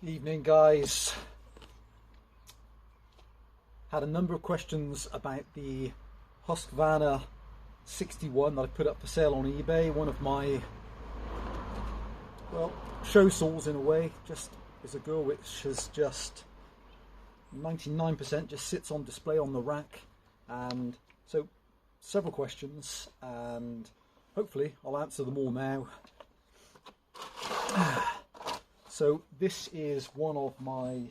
Evening, guys. Had a number of questions about the Husqvarna 61 that I put up for sale on eBay. One of my, well, show saws in a way. Just is a girl which has just 99% just sits on display on the rack. And so several questions, and hopefully I'll answer them all now. So this is one of my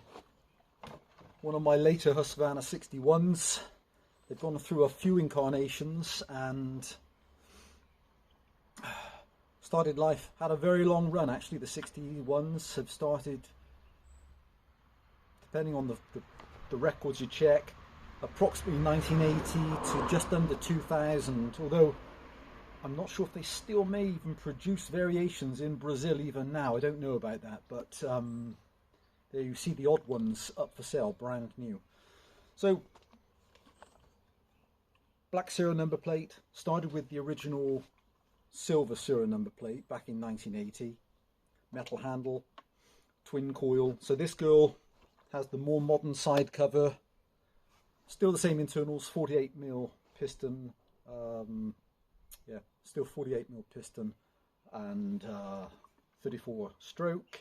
later Husqvarna 61s. They've gone through a few incarnations and started life, had a very long run actually. The 61s have started, depending on the records you check, approximately 1980 to just under 2000, although I'm not sure if they still may even produce variations in Brazil even now. I don't know about that, but there you see the odd ones up for sale, brand new. So, black serial number plate, started with the original silver serial number plate back in 1980. Metal handle, twin coil. So this girl has the more modern side cover, still the same internals, 48mm piston, yeah, still 48mm piston and 34 stroke,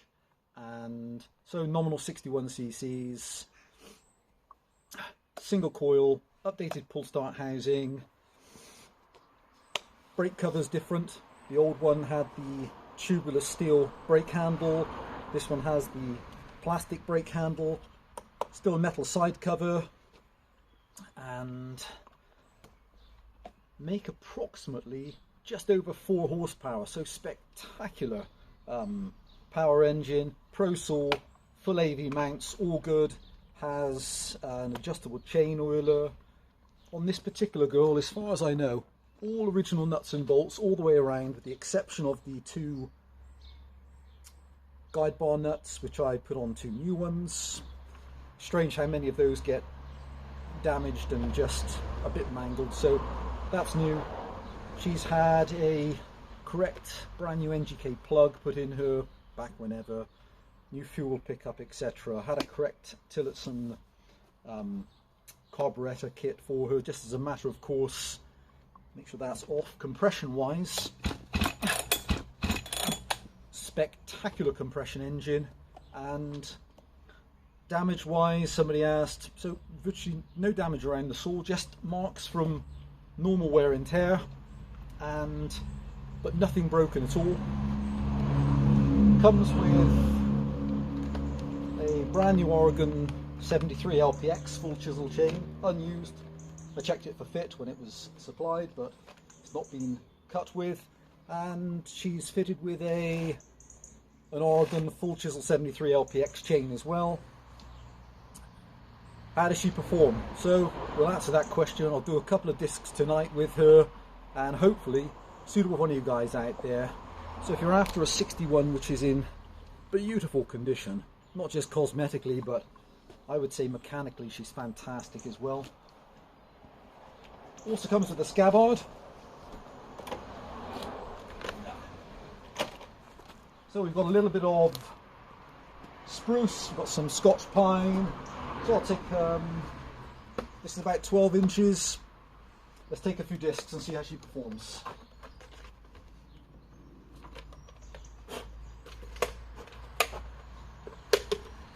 and so nominal 61 cc's, single coil, updated pull start housing. Brake cover's different. The old one had the tubular steel brake handle. This one has the plastic brake handle. Still a metal side cover, and make approximately just over 4 horsepower. So spectacular power engine, pro saw, full AV mounts, all good. Has an adjustable chain oiler. On this particular girl, as far as I know, all original nuts and bolts all the way around, with the exception of the 2 guide bar nuts, which I put on 2 new ones. Strange how many of those get damaged and just a bit mangled, so that's new. She's had a correct brand new NGK plug put in her back whenever, new fuel pickup, etc. Had a correct Tillotson carburetor kit for her, just as a matter of course. Make sure that's off. Compression wise, spectacular compression engine. And damage wise, somebody asked, so virtually no damage around the saw, just marks from normal wear and tear, but nothing broken at all. Comes with a brand new Oregon 73 LPX full chisel chain, unused. I checked it for fit when it was supplied, but it's not been cut with. And she's fitted with an Oregon full chisel 73 LPX chain as well. How does she perform? So we'll answer that question. I'll do a couple of discs tonight with her, and hopefully suitable for one of you guys out there. So if you're after a 61 which is in beautiful condition, not just cosmetically, but I would say mechanically she's fantastic as well. Also comes with a scabbard. So we've got a little bit of spruce, we've got some Scotch pine. So I'll take, this is about 12 inches. Let's take a few discs and see how she performs.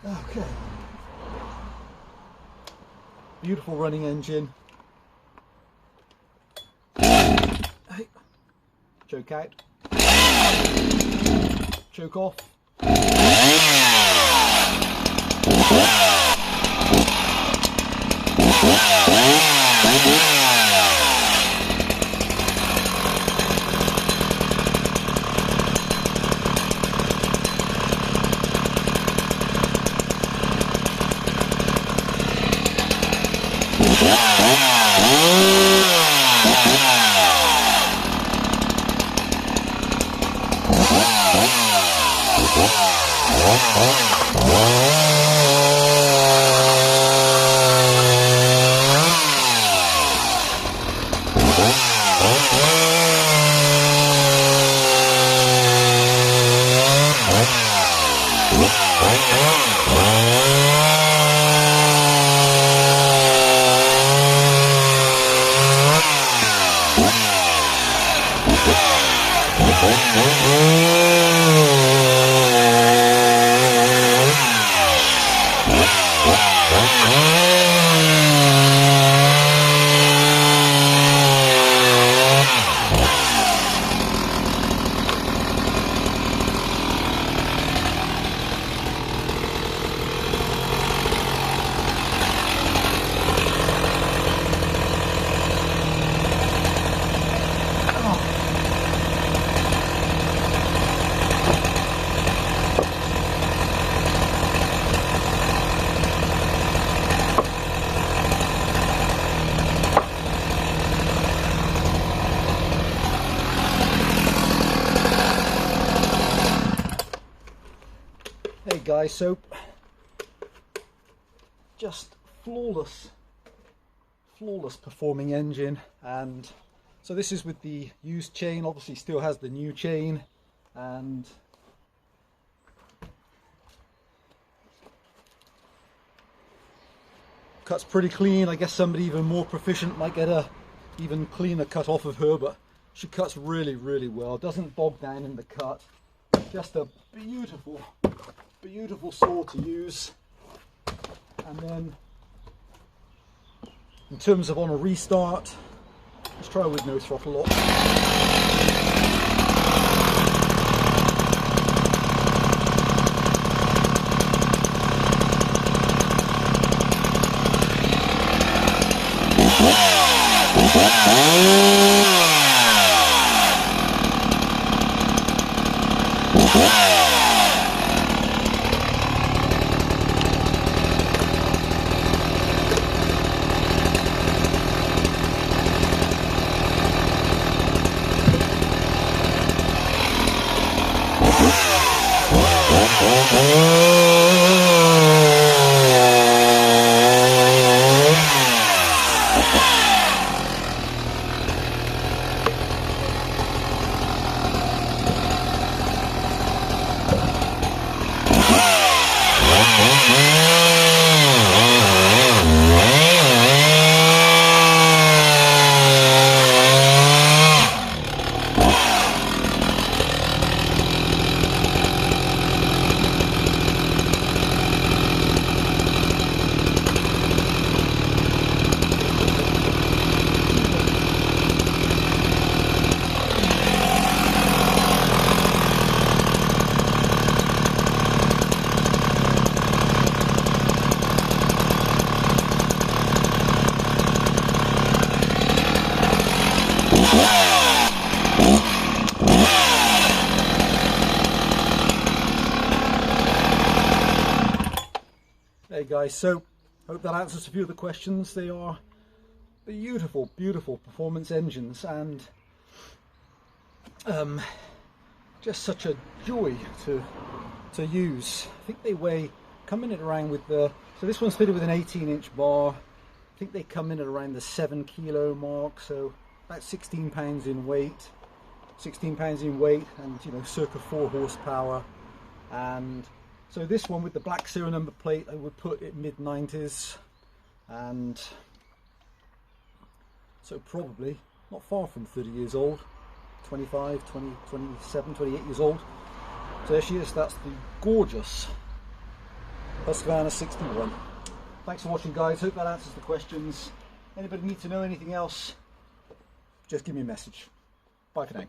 Okay. Beautiful running engine. Hey. Choke out. Choke off. Oh, Hey guys, so just flawless performing engine. And so this is with the used chain, obviously still has the new chain, and cuts pretty clean. I guess somebody even more proficient might get a even cleaner cut off of her, but she cuts really well, doesn't bog down in the cut. Just a beautiful saw to use. And then in terms of on a restart, let's try with no throttle off. Hey guys, so hope that answers a few of the questions. They are beautiful performance engines, and just such a joy to use. I think they weigh, coming in around with the, so this one's fitted with an 18-inch bar. I think they come in at around the 7 kilo mark, so about 16 pounds in weight. 16 pounds in weight, and you know, circa 4 horsepower. And so this one with the black serial number plate, I would put it mid-90s, and so probably not far from 30 years old, 25, 20, 27, 28 years old. So there she is. That's the gorgeous Husqvarna 61. Thanks for watching, guys. Hope that answers the questions. Anybody need to know anything else, just give me a message. Bye for now.